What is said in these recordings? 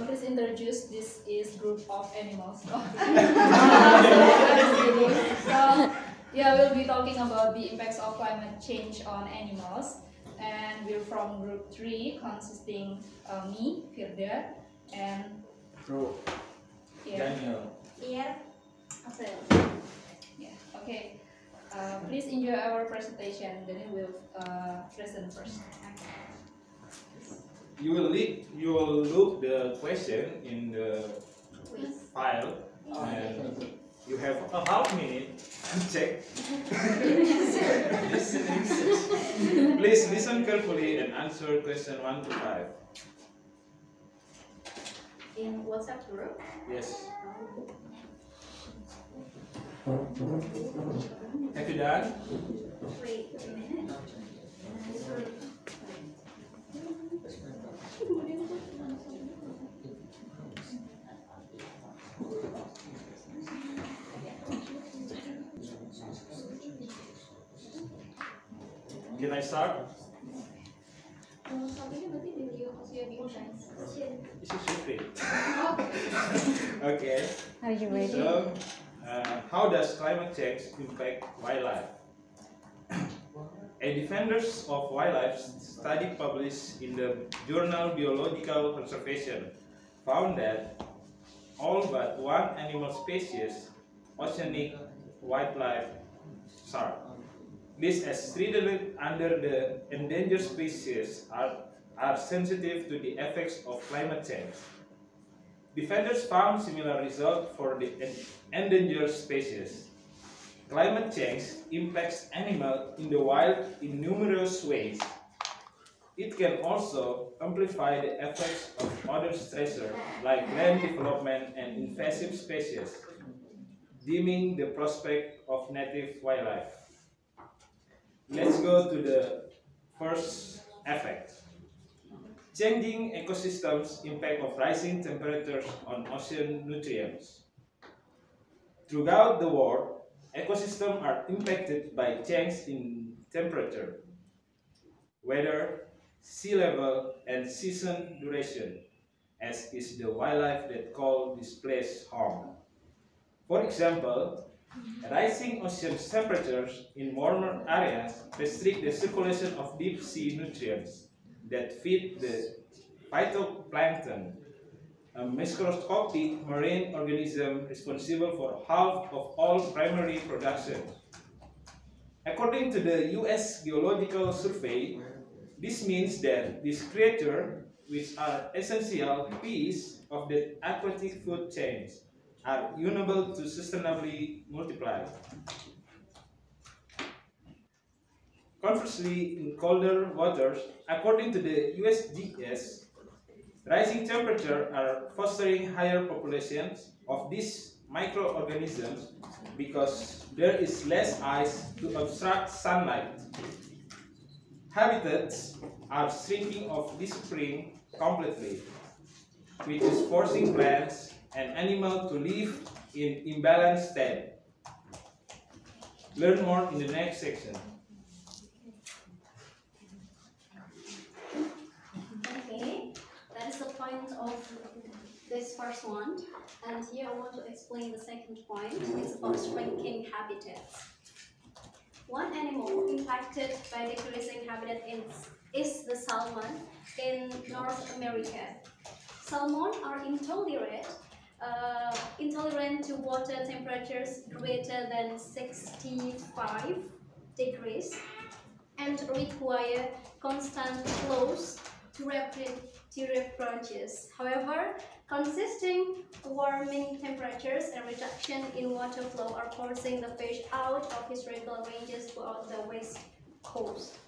please introduce. This is group of animals. So yeah, we'll be talking about the impacts of climate change on animals, and we're from group 3, consisting me, Firda, and Bro. Daniel. Here, April. Yeah. Okay. Please enjoy our presentation. Then we will present first. You will look the question in the file, and you have a half minute to check. Please listen carefully and answer question 1 to 5. In WhatsApp group? Yes. Have you done? Wait a minute. Can I start? Sabinya berarti video hasilnya di online. It's a secret. Okay. Are you ready? So, how does climate change impact wildlife? A Defenders of Wildlife study published in the journal Biological Conservation found that all but one animal species, oceanic wildlife shark, this as treated under the endangered species, are sensitive to the effects of climate change. Defenders found similar results for the endangered species. Climate change impacts animals in the wild in numerous ways. It can also amplify the effects of other stressors like land development and invasive species, dimming the prospect of native wildlife. Let's go to the first effect. Changing ecosystems impact of rising temperatures on ocean nutrients. Throughout the world, ecosystems are impacted by change in temperature, weather, sea level, and season duration, as is the wildlife that call this place home. For example, rising ocean temperatures in warmer areas restrict the circulation of deep sea nutrients that feed the phytoplankton, a microscopic marine organism responsible for half of all primary production. According to the US Geological Survey, this means that these creatures, which are essential piece of the aquatic food chain, are unable to sustainably multiply. Conversely, in colder waters, according to the USGS, rising temperatures are fostering higher populations of these microorganisms because there is less ice to obstruct sunlight. Habitats are shrinking or disappearing completely, which is forcing plants and animals to live in imbalanced state. Learn more in the next section. Okay, that is the point of this first one. And here I want to explain the second point. It's about shrinking habitats. One animal impacted by decreasing habitat is the salmon in North America. Salmon are intolerant to water temperatures greater than 65 degrees and require constant flows to reproduce. However, consistent warming temperatures and reduction in water flow are forcing the fish out of historical ranges throughout the west coast.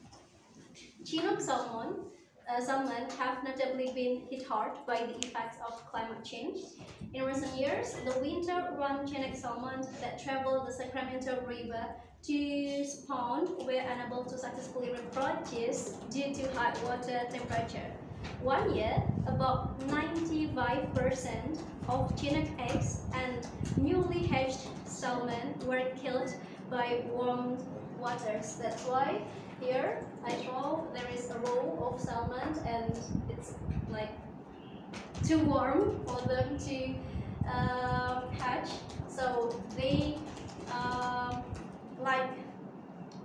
Chinook salmon have notably been hit hard by the effects of climate change. In recent years, the winter-run Chinook salmon that travel the Sacramento River to spawn were unable to successfully reproduce due to high water temperature. One year, about 95% of Chinook eggs and newly hatched salmon were killed by warm waters. That's why here I draw there is a row of salmon and it's like too warm for them to hatch. So they like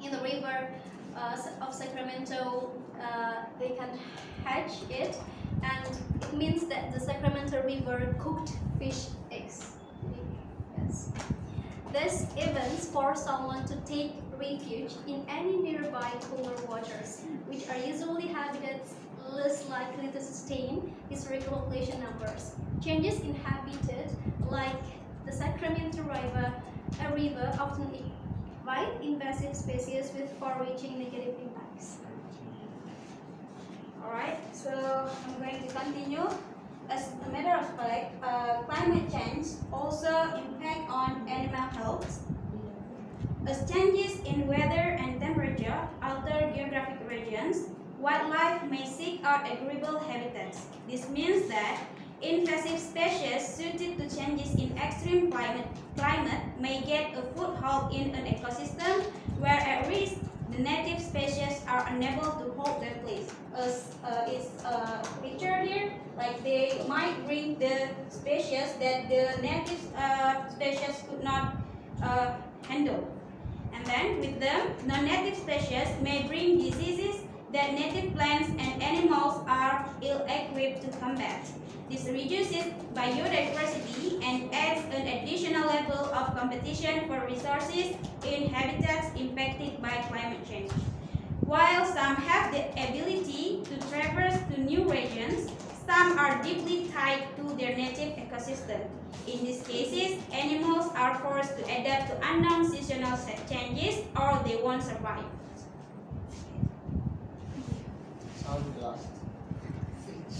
in the river of Sacramento, they can hatch it, and it means that the Sacramento River cooked fish eggs. Yes. This events force someone to take refuge in any nearby cooler waters, which are usually habitats less likely to sustain historical population numbers. Changes in habitat, like the Sacramento River, often invite invasive species with far-reaching negative impacts. Alright, so I'm going to continue. As a matter of fact, climate change also impact on animal health. As changes in weather and temperature alter geographic regions, wildlife may seek out agreeable habitats. This means that invasive species suited to changes in extreme climate may get a foothold in an ecosystem where at risk the native species are unable to hold their place. As it's pictured here, like they might bring the species that the native species could not handle. And then with them, non-native species may bring diseases that native plants and animals are ill-equipped to combat. This reduces biodiversity and adds an additional level of competition for resources in habitats impacted by climate change. While some have the ability to traverse to new regions, some are deeply tied to their native ecosystem. In these cases, animals are forced to adapt to unknown seasonal changes or they won't survive.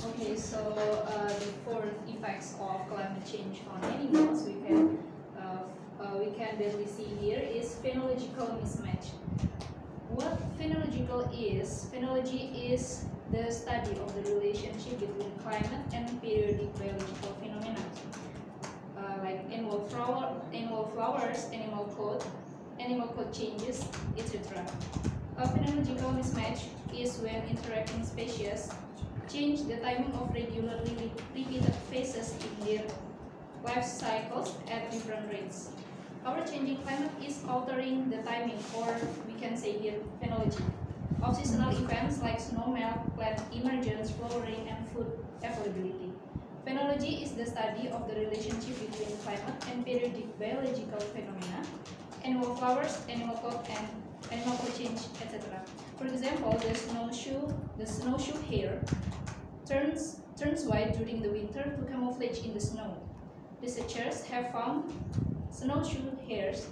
Okay, so the fourth effects of climate change on animals we can barely see here is phenological mismatch. What phenological is? Phenology is the study of the relationship between climate and periodic biological phenomena, like annual flowers, animal coat changes, etc. A phenological mismatch is when interacting species change the timing of regularly repeated phases in their life cycles at different rates. Our changing climate is altering the timing, or we can say here phenology, of seasonal events like snow melt, plant emergence, flowering, and food availability. Phenology is the study of the relationship between climate and periodic biological phenomena, annual flowers, animal coat, and animal coat change, etc. For example, the snowshoe hare turns white during the winter to camouflage in the snow. Researchers have found snowshoe hares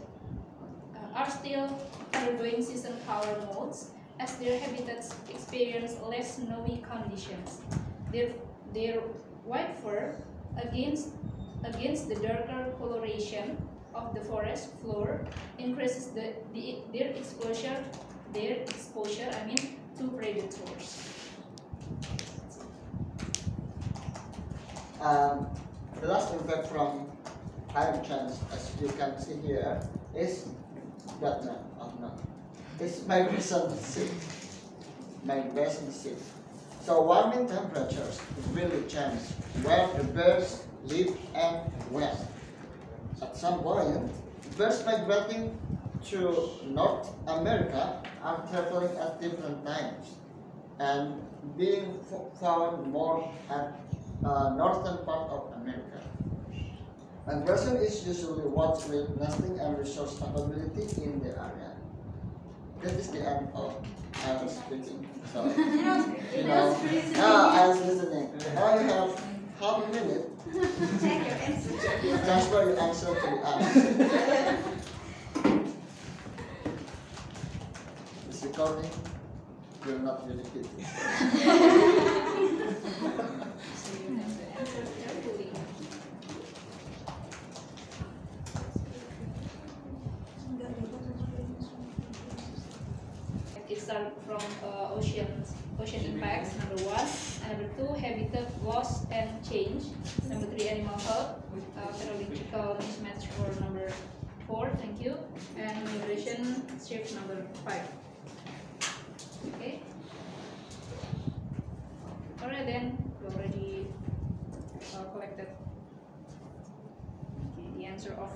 are still undergoing season color modes as their habitats experience less snowy conditions. Their white fur against the darker coloration of the forest floor increases their exposure to predators. The last effect from climate change, as you can see here, is it's migration shift. So warming temperatures really change where the birds live and when. At some point, birds migrating to North America are traveling at different times and being found more at northern part of America. Migration is usually what with nesting and resource availability in the area. That is the end of I was speaking. So, I was listening. Now you have half a minute. Check your answer. Transfer your answer to us. This recording will not be repeated. So you have to answer carefully. It starts from ocean impacts, number 1, and number 2, habitat loss and change, number 3, animal health, phenological mismatch for number 4, thank you, and migration shift number 5. Okay. Alright then, we already collected the answer of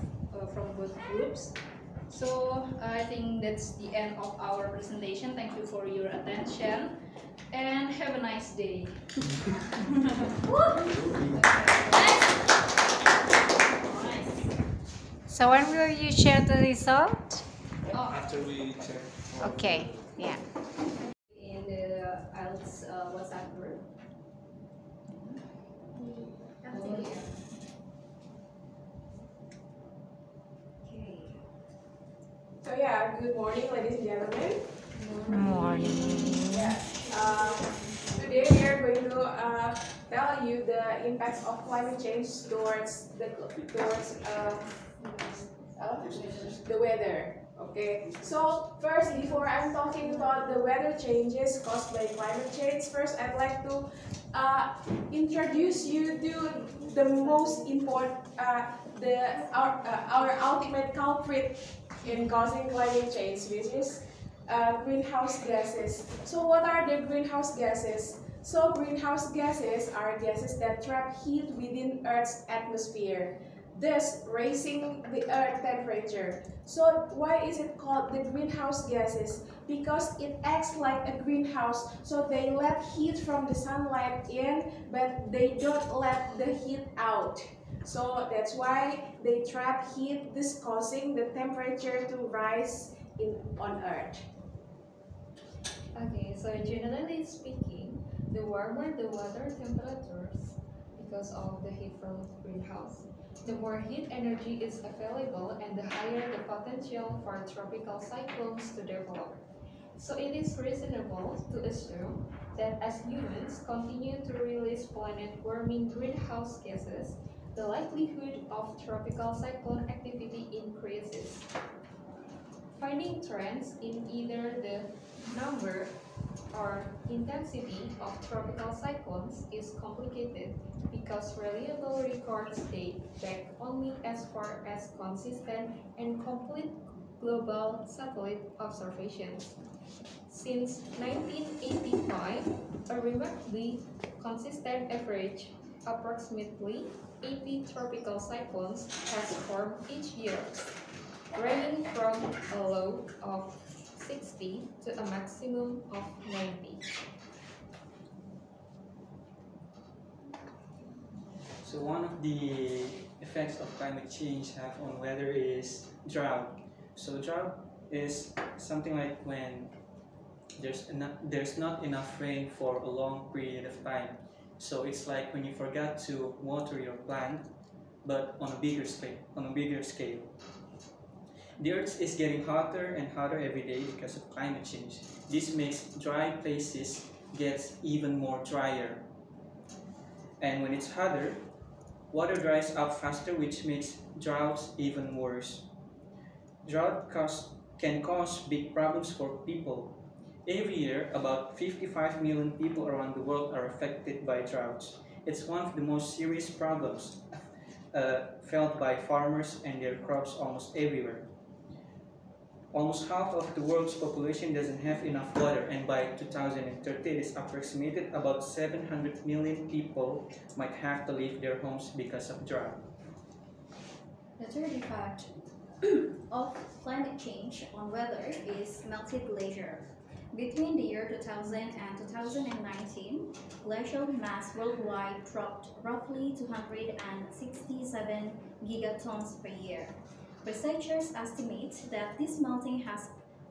from both groups. So I think that's the end of our presentation. Thank you for your attention and have a nice day. So when will you share the result? After we check. Okay, yeah. In the IELTS WhatsApp group. So yeah, good morning, ladies and gentlemen. Good morning. Yeah. Today we are going to tell you the impacts of climate change towards the weather. Okay. So first, before I'm talking about the weather changes caused by climate change, first I'd like to introduce you to the most important, our ultimate culprit in causing climate change, which is greenhouse gases. So what are the greenhouse gases? So greenhouse gases are gases that trap heat within Earth's atmosphere, thus raising the Earth temperature. So why is it called the greenhouse gases? Because it acts like a greenhouse, so they let heat from the sunlight in, but they don't let the heat out. So that's why they trap heat, thus causing the temperature to rise on Earth. Okay, so generally speaking, the warmer the water temperatures because of the heat from greenhouse, the more heat energy is available and the higher the potential for tropical cyclones to develop. So it is reasonable to assume that as humans continue to release planet-warming greenhouse gases, the likelihood of tropical cyclone activity increases. Finding trends in either the number or intensity of tropical cyclones is complicated because reliable records date back only as far as consistent and complete global satellite observations. Since 1985, a remarkably consistent average, approximately 80 tropical cyclones, has formed each year, ranging from a low of 60 to a maximum of 90. So one of the effects of climate change have on weather is drought. So drought is something like when there's not enough rain for a long period of time. So it's like when you forgot to water your plant, but on a bigger scale. The Earth is getting hotter and hotter every day because of climate change. This makes dry places get even more drier. And when it's hotter, water dries up faster, which makes droughts even worse. Drought can cause big problems for people. Every year, about 55 million people around the world are affected by droughts. It's one of the most serious problems felt by farmers and their crops almost everywhere. Almost half of the world's population doesn't have enough water, and by 2030 it is approximated about 700 million people might have to leave their homes because of drought. The third effect of climate change on weather is melted glacier. Between the year 2000 and 2019, glacial mass worldwide dropped roughly 267 gigatons per year. Researchers estimate that this melting has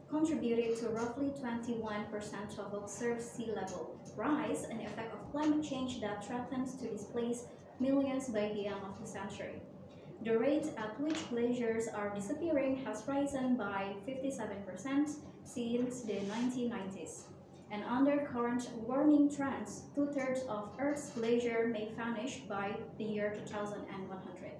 contributed to roughly 21% of observed sea level rise, an effect of climate change that threatens to displace millions by the end of the century. The rate at which glaciers are disappearing has risen by 57% since the 1990s. And under current warming trends, 2/3 of Earth's glacier may vanish by the year 2100.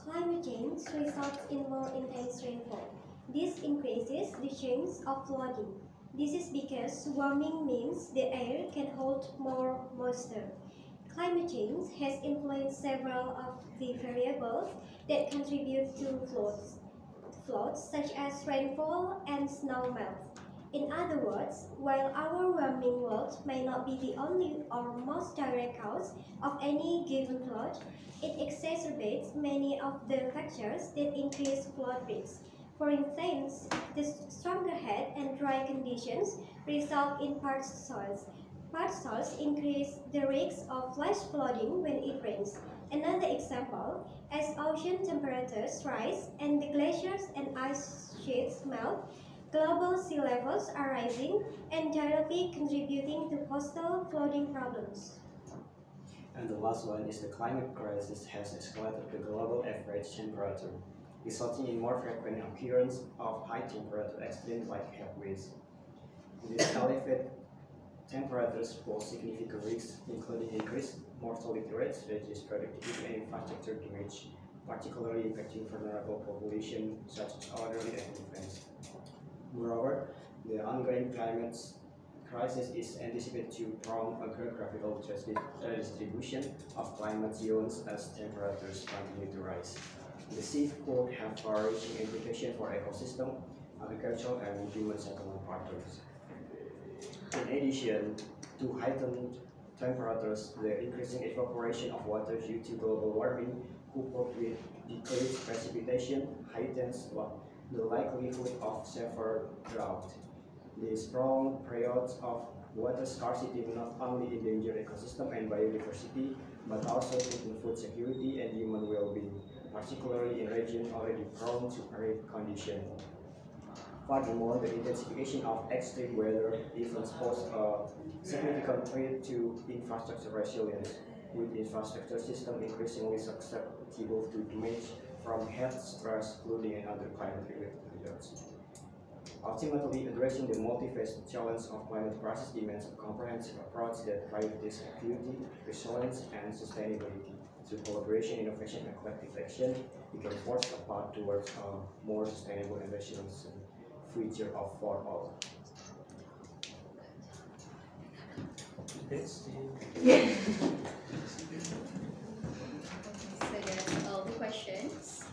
Climate change results in more intense rainfall. This increases the chance of flooding. This is because warming means the air can hold more moisture. Climate change has influenced several of the variables that contribute to floods such as rainfall and snow melt. In other words, while our warming world may not be the only or most direct cause of any given flood, it exacerbates many of the factors that increase flood risk. For instance, the stronger heat and dry conditions result in parched soils. Parched soils increase the risk of flash flooding when it rains. Another example, as ocean temperatures rise and the glaciers and ice sheets melt, global sea levels are rising and directly contributing to coastal flooding problems. And the last one is the climate crisis has escalated the global average temperature, resulting in more frequent occurrence of high temperature extremes like heat waves. These elevated temperatures pose significant risks, including increased mortality rates, reduced productivity, and infrastructure damage, particularly impacting vulnerable populations such as elderly and infants. Moreover, the ongoing climate crisis is anticipated to prompt a geographical redistribution of climate zones as temperatures continue to rise. The sea could have far-reaching implications for ecosystem, agriculture, and human settlement patterns. In addition to heightened temperatures, the increasing evaporation of water due to global warming, coupled with decreased precipitation, heightens the likelihood of severe drought. These prolonged periods of water scarcity not only endanger ecosystem and biodiversity, but also threaten food security and human well-being, particularly in regions already prone to arid conditions. Furthermore, the intensification of extreme weather events pose a significant threat to infrastructure resilience, with infrastructure systems increasingly susceptible to damage from heat stress, flooding, and other climate-related hazards. Ultimately, addressing the multifaceted challenge of climate crisis demands a comprehensive approach that prioritizes equity, resilience, and sustainability. Through collaboration, innovation, and collective action, we can forge a path towards a more sustainable and resilient future for all. So that's all the questions.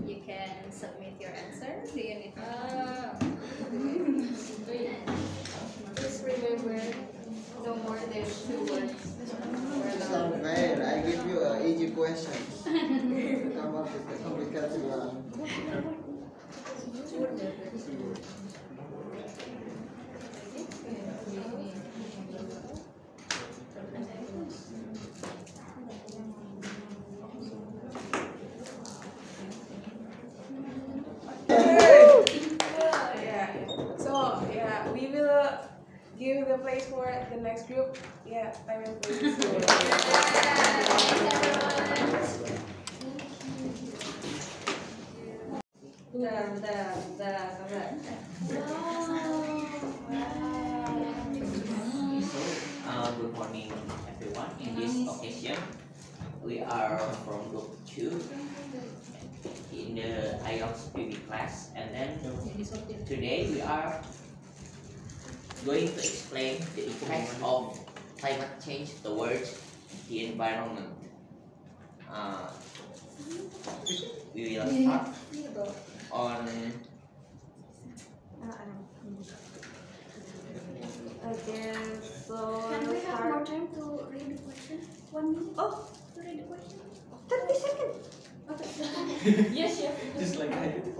You can submit your answer. Do you need Just remember, no more than 2 words. It's unfair. I give you an easy question. Come up with a complicated one. So yeah, we will give the place for the next group. Yeah, I will please. Good morning, everyone. In this occasion, we are from group 2 in the IELTS PB class, and then today we are going to explain the effects of climate change towards the environment. We will start on. Okay, so Can we have more time to read the question? 1 minute? Oh, To read the question? 30 seconds. Okay. Yes, chef. Just like I did.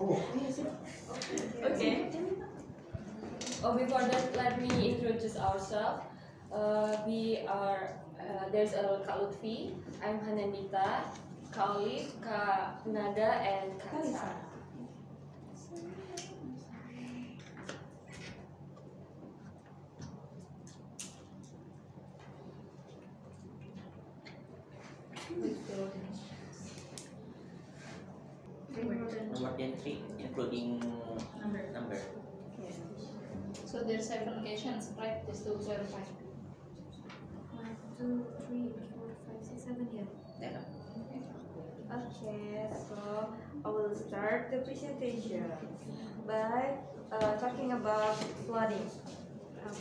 Okay. Oh, before that, let me introduce ourselves. There's Kak Lutfi, I'm Hanandita, Kak Olive, Kak Nada, and Kak Sarah. Number 3, including number. So there's 7 occasions, right? Just to clarify. 1, 2, 3, 4, 5, 6, 7 here. Yeah. Okay, so I will start the presentation by talking about flooding.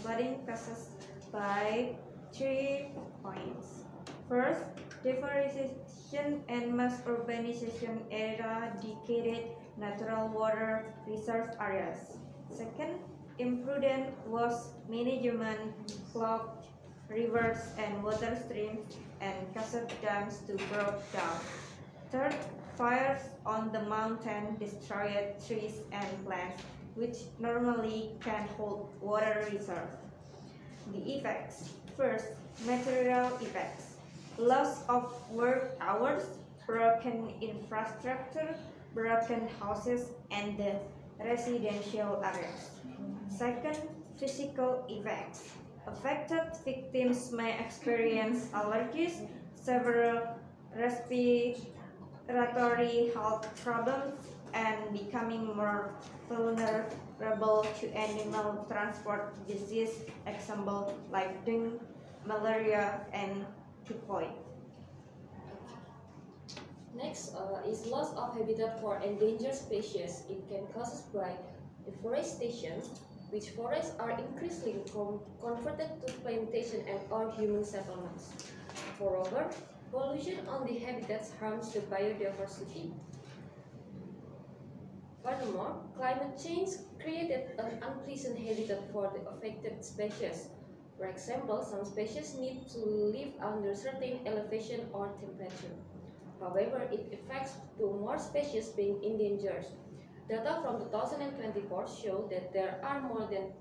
Flooding causes by 3 points. First, deforestation and mass urbanization eradicated natural water reserve areas. Second, Imprudent waste management clogged rivers and water streams and caused dams to break down. Third, fires on the mountain destroyed trees and plants, which normally can hold water reserve. The effects. First, material effects. Loss of work hours, broken infrastructure, broken houses, and the residential areas. Second, physical effects. Affected victims may experience allergies, several respiratory health problems, and becoming more vulnerable to animal transport disease, example like dengue, malaria, and typhoid. Next is loss of habitat for endangered species. It can cause by deforestation, which forests are increasingly converted to plantation and or human settlements. Moreover, pollution on the habitats harms the biodiversity. Furthermore, climate change created an unpleasant habitat for the affected species. For example, some species need to live under certain elevation or temperature. However, it affects to more species being endangered. Data from 2024 show that there are more than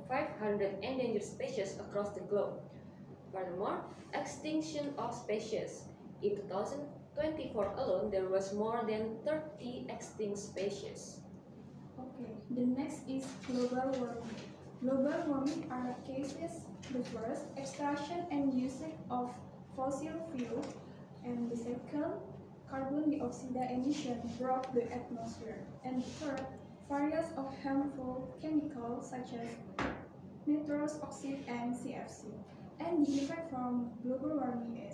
500 endangered species across the globe. Furthermore, extinction of species. In 2024 alone, there was more than 30 extinct species. Okay, the next is global warming. Global warming are cases the first extraction and usage of fossil fuel, and the second, carbon dioxide emission broke the atmosphere, and third, various of harmful chemicals such as nitrous oxide and CFC. And the effect from global warming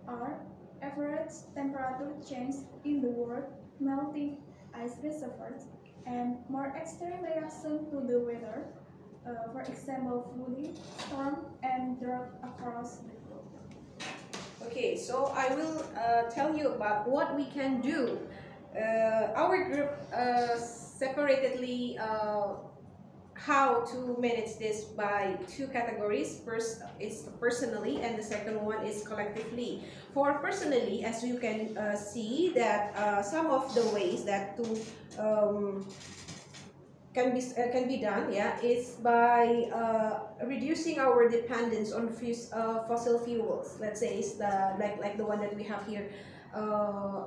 are average temperature change in the world, melting ice reservoirs, and more extreme reaction to the weather, for example, flooding, storm, and drought across the globe. Okay, so I will tell you about what we can do. Our group separately how to manage this by two categories. First is personally, and the second one is collectively. For personally, as you can see that some of the ways that to can be done, yeah, is by reducing our dependence on fossil fuels. Let's say it's the like the one that we have here,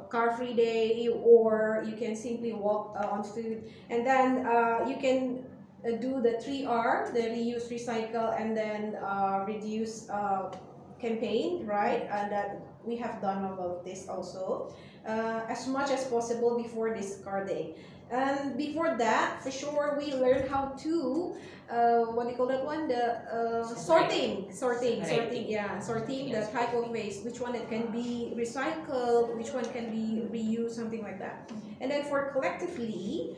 car-free day, or you can simply walk on food, and then you can do the 3R, the reuse, recycle, and then reduce campaign, right? And that we have done all of this also, as much as possible before this car day. And before that, for sure, we learn how to what do you call that one? The sorting the type of waste, which one it can be recycled, which one can be reused, something like that. And then for collectively,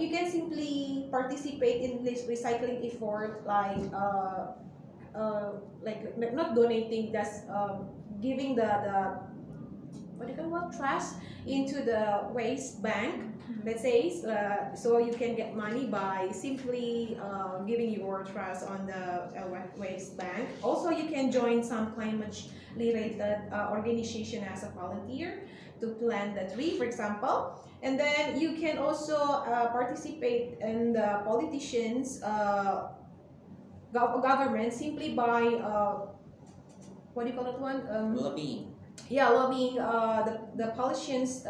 you can simply participate in this recycling effort, like not donating, just giving the what do you call trash into the waste bank, let's say, so you can get money by simply giving your trash on the waste bank. Also, you can join some climate related organization as a volunteer to plant the tree, for example. And then you can also participate in the politicians government simply by what do you call that one? Lobbying. Yeah, lobbying the politicians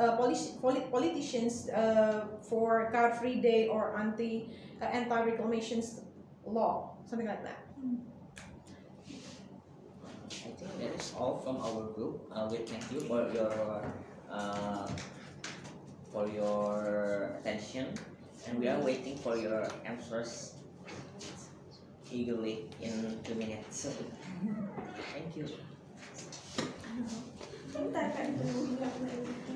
for car-free day or anti-reclamations law, something like that. I think that is all from our group. We thank you for your attention, and we are waiting for your answers eagerly in 2 minutes. Thank you.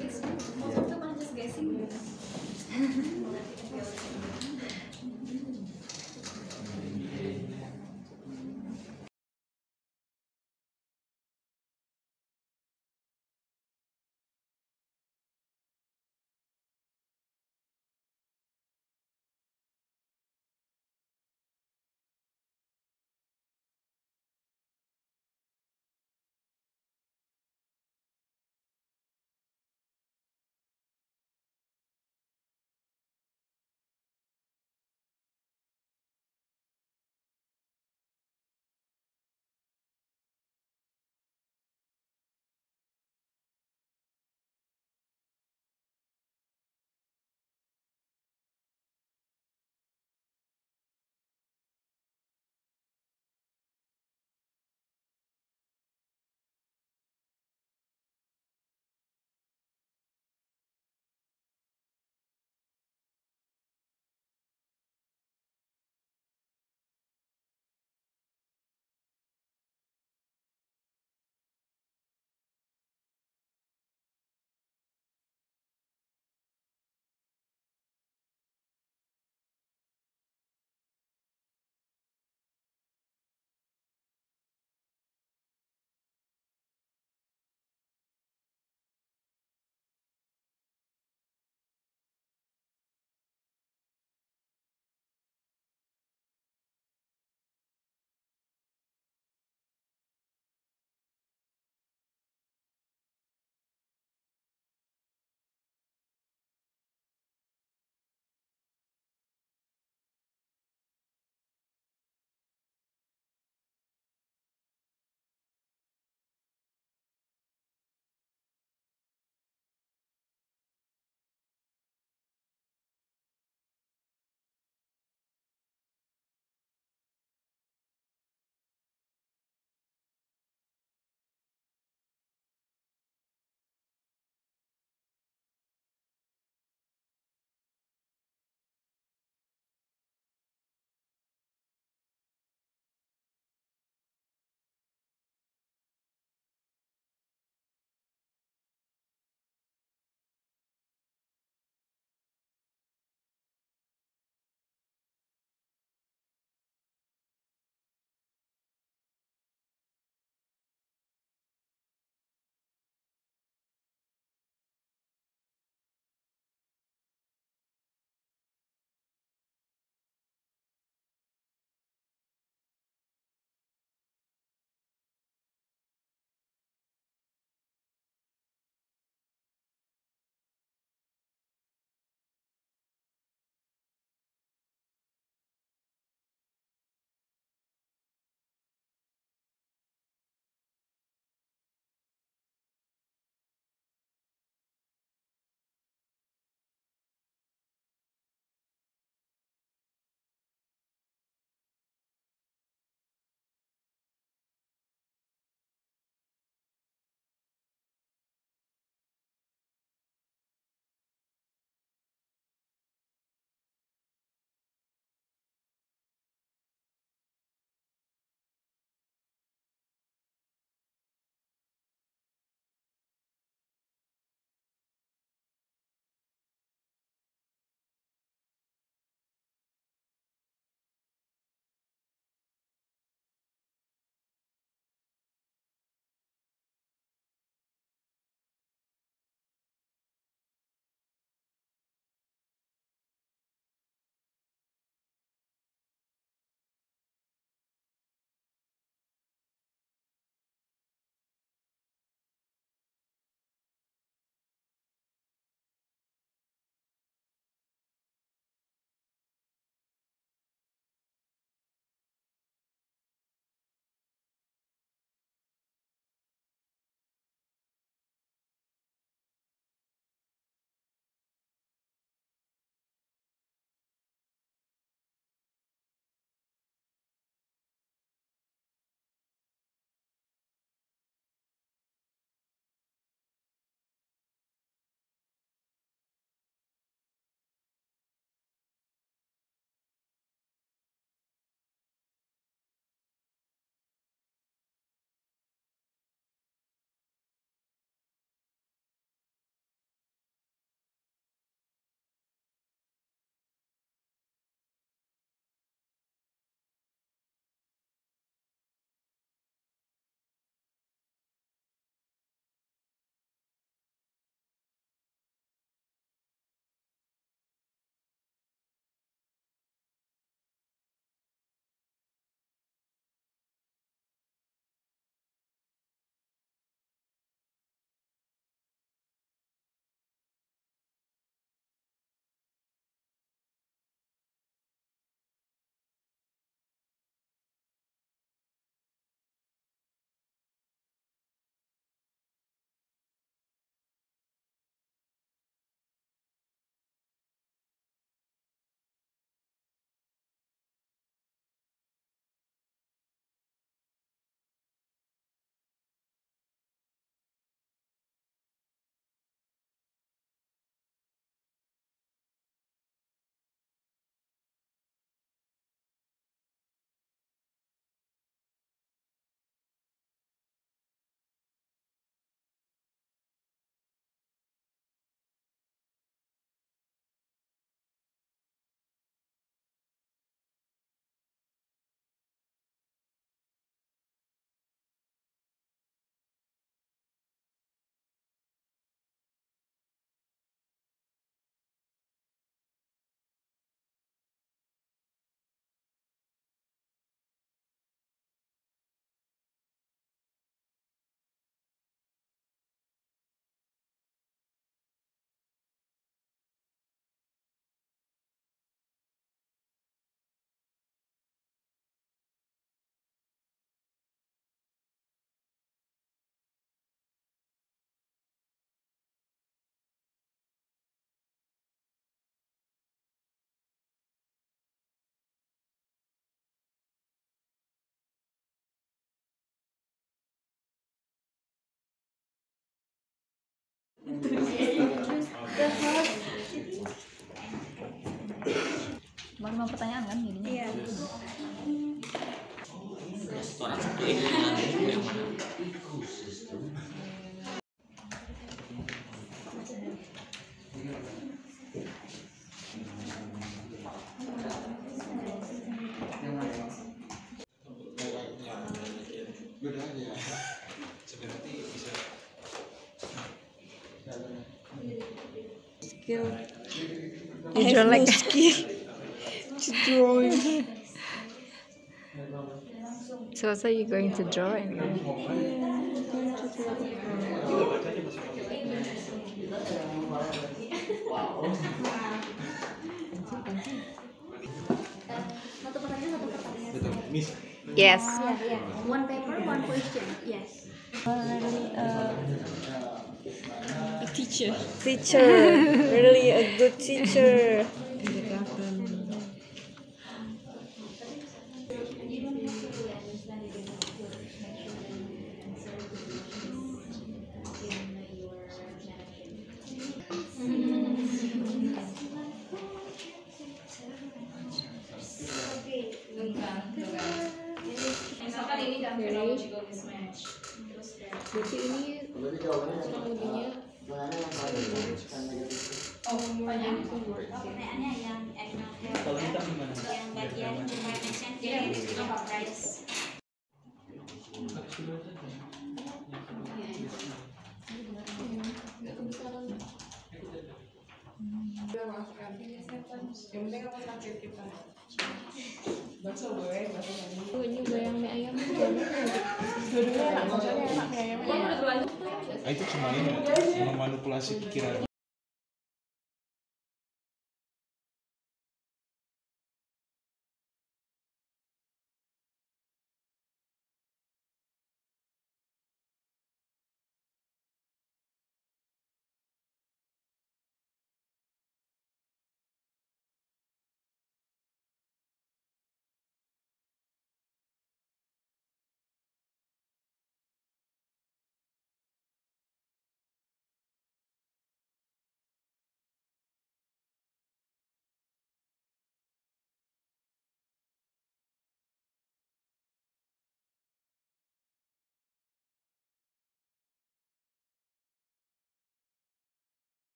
It's most of them are just guessing. Cuma 5 pertanyaan kan jadinya? Iya. Orang satu ini yang mana? Skill. I have no skill to drawing. So you're going to draw anyway? Satu pertanyaan. Yes. Yeah. One paper, one question. Yes. Teacher. Really a good teacher. Misalkan ini kan phenological mismatch. Terus kayak Berarti ini kurang lebihnya Pertanyaannya yang Kalau kita gimana? yang bagian climate change jadi price. Maafkan. Yang penting apa target kita? Bakso goreng, bakso goreng. ini bayang mie ayam. Dua-duanya enak, soalnya enak mie ayam. Itu cuma ini memanipulasi pikiran.